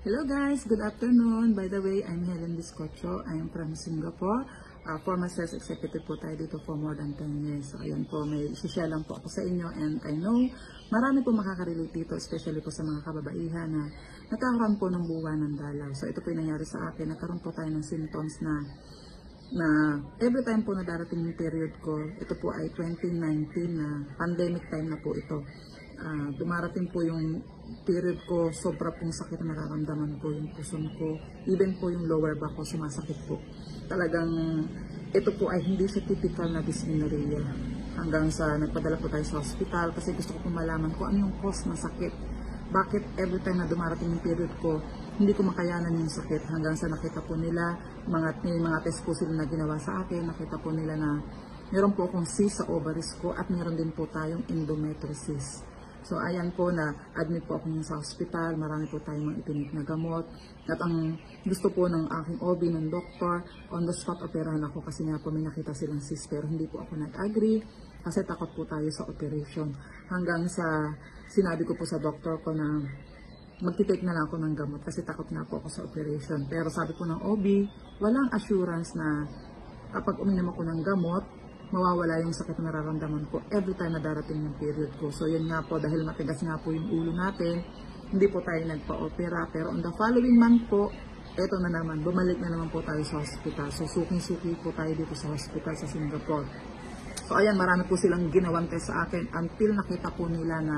Hello guys, good afternoon. By the way, I'm Helen Biscocho. I'm from Singapore. Former sales executive po tayo dito for more than 10 years. So ayun po, may isi-share lang po ako sa inyo and I know marami po makaka-relate dito, especially po sa mga kababaihan na nagkakaroon po ng buwan ng dalaw. So ito po yung nangyari sa akin. Nagkaroon po tayo ng symptoms na every time po na darating yung period ko, ito po ay 2019 na pandemic time na po ito. Dumarating po yung period ko, sobra pong sakit na nararamdaman ko, yung puson ko, even po yung lower back ko sumasakit po. Talagang ito po ay hindi siya typical na dysmenorrhea. Hanggang sa nagpadala po tayo sa hospital kasi gusto ko pong malaman kung ano yung cause ng sakit. Bakit every time na dumarating yung period ko, hindi ko makayanan yung sakit. Hanggang sa nakita po nila, may mga test po sila na ginawa sa akin, nakita po nila na meron po akong cyst sa ovaries ko at meron din po tayong endometriosis. So ayan po na admit po ako sa hospital, marami po tayong mga itinik na gamot. At ang gusto po ng aking OB, ng doktor, on the spot operahan ako kasi nga po may nakita silang cyst pero hindi po ako nag-agree kasi takot po tayo sa operation. Hanggang sa sinabi ko po sa doktor ko na magtitake na lang ako ng gamot kasi takot na po ako sa operation. Pero sabi po ng OB, walang assurance na kapag uminom ako ng gamot, mawawala yung sakit na nararamdaman ko every time na darating yung period ko. So yun nga po, dahil matigas nga po yung ulo natin, hindi po tayo nagpa-opera. Pero on the following month po, eto na naman, bumalik na naman po tayo sa hospital. So suking-suki po tayo dito sa hospital sa Singapore. So ayan, marami po silang ginawang test sa akin until nakita po nila na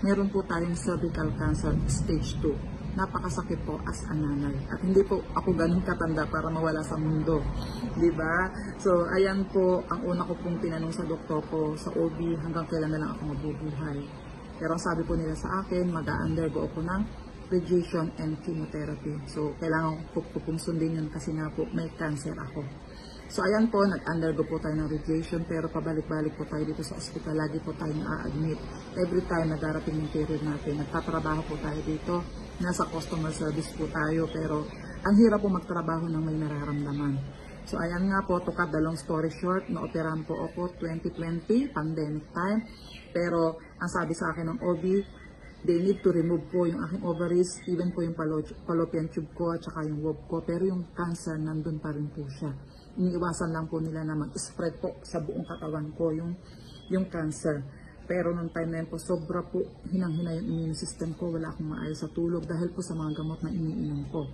meron po tayong cervical cancer stage 2. Napakasakit po as a nanay. At hindi po ako ganun katanda para mawala sa mundo. Diba? So, ayan po, ang una ko pong tinanong sa doktor ko, sa OB, hanggang kailan na lang ako mabubuhay. Pero ang sabi po nila sa akin, mag-undergo ako ng radiation and chemotherapy. So, kailangan ko po pong sundin yun kasi nga po may cancer ako. So, ayan po, nag-undergo po tayo ng radiation pero pabalik-balik po tayo dito sa ospital. Lagi po tayo na-admit. Every time na darating yung period natin, nagtatrabaho po tayo dito. Nasa customer service po tayo pero ang hirap po magtrabaho ng may nararamdaman. So, ayan nga po, to cut the long story short, na-operahan po ako 2020, pandemic time. Pero, ang sabi sa akin ng OB, they need to remove po yung aking ovaries, even po yung fallopian tube ko at saka yung womb ko. Pero yung cancer, nandun pa rin po siya. Iniiwasan lang po nila na mag-spread po sa buong katawan ko yung cancer. Pero nung time na yun po, sobra po hinang-hina yung immune system ko. Wala akong maayos sa tulog dahil po sa mga gamot na iniinom ko.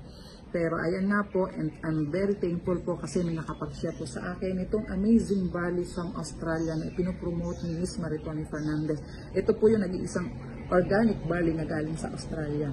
Pero ayan nga po, and I'm very thankful po kasi may nakapag-share po sa akin itong Amazing Valley from Australia na ipinopromote ni Miss Maritoni Fernandez. Ito po yung nag-iisang organic barley na galing sa Australia.